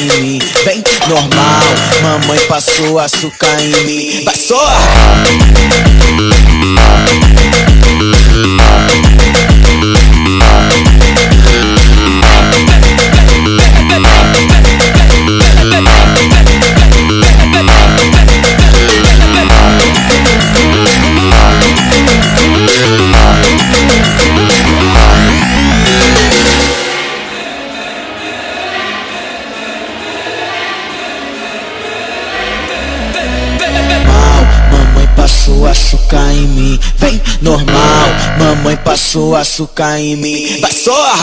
em mim. Vem, normal, mamãe passou açúcar em mim. Vai só! Passou açúcar em mim, vem normal, mamãe passou açúcar em mim. Vai só!